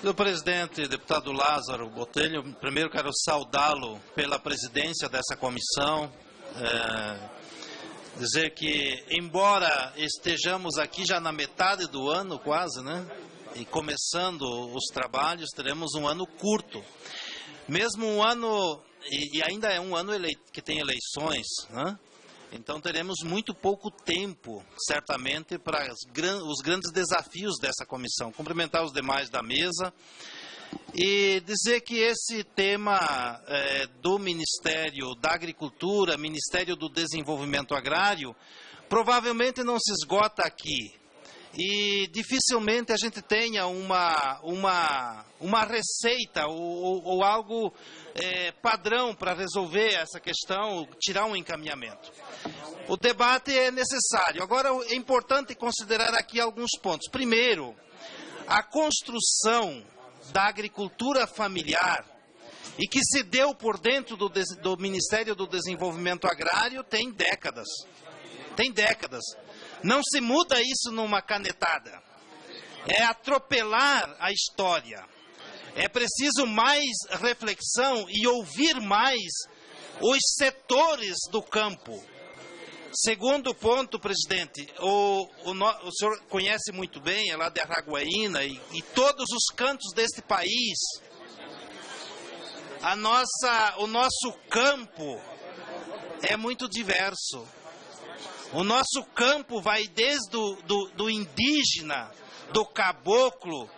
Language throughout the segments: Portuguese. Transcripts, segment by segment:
Senhor presidente, deputado Lázaro Botelho, primeiro quero saudá-lo pela presidência dessa comissão. Dizer que, embora estejamos aqui já na metade do ano quase, né? E começando os trabalhos, teremos um ano curto. Mesmo um ano, e ainda é um ano que tem eleições, né? Então teremos muito pouco tempo, certamente, para os grandes desafios dessa comissão. Cumprimentar os demais da mesa e dizer que esse tema do Ministério da Agricultura, Ministério do Desenvolvimento Agrário, provavelmente não se esgota aqui. E dificilmente a gente tenha uma receita ou algo padrão para resolver essa questão, tirar um encaminhamento. O debate é necessário. Agora, é importante considerar aqui alguns pontos. Primeiro, a construção da agricultura familiar e que se deu por dentro do Ministério do Desenvolvimento Agrário tem décadas. Tem décadas. Não se muda isso numa canetada. É atropelar a história. É preciso mais reflexão e ouvir mais os setores do campo. Segundo ponto, presidente, o senhor conhece muito bem, é lá de Araguaína e todos os cantos deste país. O nosso campo é muito diverso. O nosso campo vai desde do indígena, do caboclo,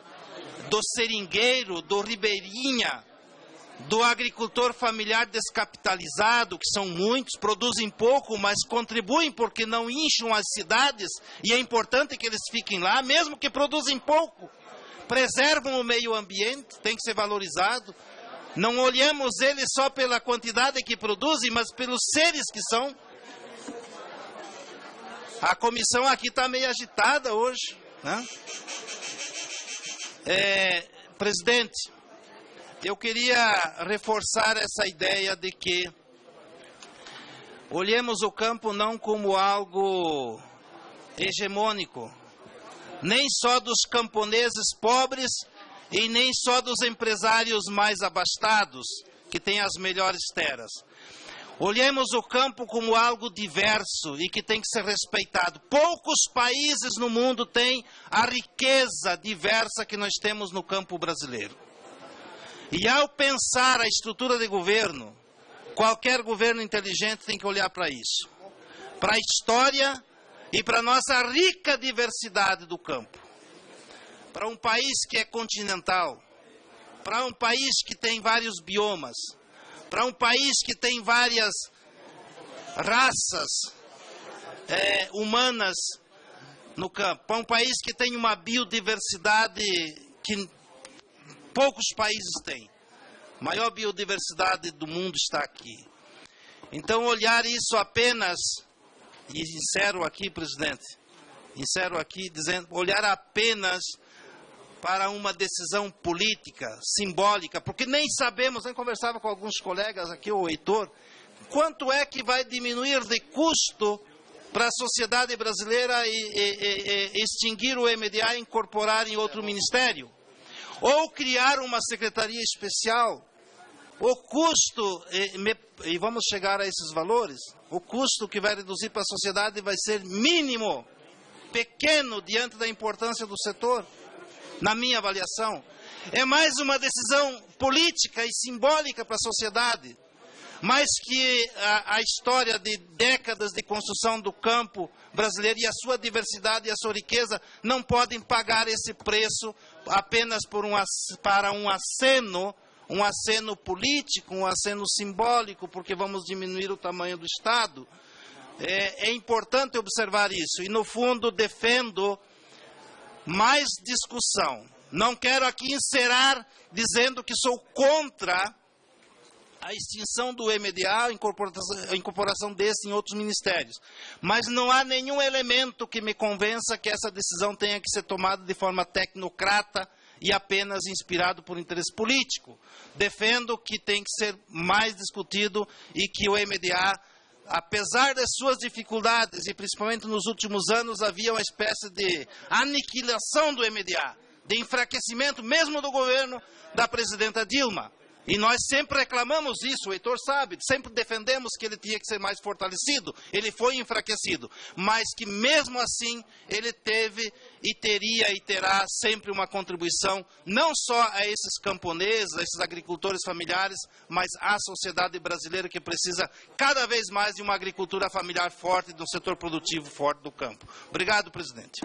do seringueiro, do ribeirinha, do agricultor familiar descapitalizado, que são muitos, produzem pouco, mas contribuem porque não incham as cidades, e é importante que eles fiquem lá, mesmo que produzem pouco. Preservam o meio ambiente, tem que ser valorizado. Não olhamos eles só pela quantidade que produzem, mas pelos seres que são. A comissão aqui está meio agitada hoje, né? Presidente, eu queria reforçar essa ideia de que olhemos o campo não como algo hegemônico, nem só dos camponeses pobres e nem só dos empresários mais abastados, que têm as melhores terras. Olhemos o campo como algo diverso e que tem que ser respeitado. Poucos países no mundo têm a riqueza diversa que nós temos no campo brasileiro. E ao pensar a estrutura de governo, qualquer governo inteligente tem que olhar para isso. Para a história e para a nossa rica diversidade do campo. Para um país que é continental, para um país que tem vários biomas, para um país que tem várias raças humanas no campo, para um país que tem uma biodiversidade que poucos países têm. A maior biodiversidade do mundo está aqui. Então, olhar isso apenas, e encerro aqui, presidente, dizendo, olhar apenas para uma decisão política, simbólica, porque nem sabemos, nem conversava com alguns colegas aqui, o Heitor, quanto é que vai diminuir de custo para a sociedade brasileira extinguir o MDA e incorporar em outro ministério, ou criar uma secretaria especial. O custo, e vamos chegar a esses valores, o custo que vai reduzir para a sociedade vai ser mínimo, pequeno diante da importância do setor. Na minha avaliação, é mais uma decisão política e simbólica para a sociedade, mais que a história de décadas de construção do campo brasileiro e a sua diversidade e a sua riqueza não podem pagar esse preço apenas para um aceno político, um aceno simbólico, porque vamos diminuir o tamanho do Estado. É importante observar isso e, no fundo, defendo mais discussão. Não quero aqui encerrar dizendo que sou contra a extinção do MDA, a incorporação desse em outros ministérios. Mas não há nenhum elemento que me convença que essa decisão tenha que ser tomada de forma tecnocrata e apenas inspirado por interesse político. Defendo que tem que ser mais discutido e que o MDA, apesar das suas dificuldades, e principalmente nos últimos anos, havia uma espécie de aniquilação do MDA. de enfraquecimento mesmo do governo da presidenta Dilma. E nós sempre reclamamos isso, o Heitor sabe, sempre defendemos que ele tinha que ser mais fortalecido, ele foi enfraquecido, mas que mesmo assim ele teve e teria e terá sempre uma contribuição, não só a esses camponeses, a esses agricultores familiares, mas à sociedade brasileira que precisa cada vez mais de uma agricultura familiar forte, de um setor produtivo forte do campo. Obrigado, presidente.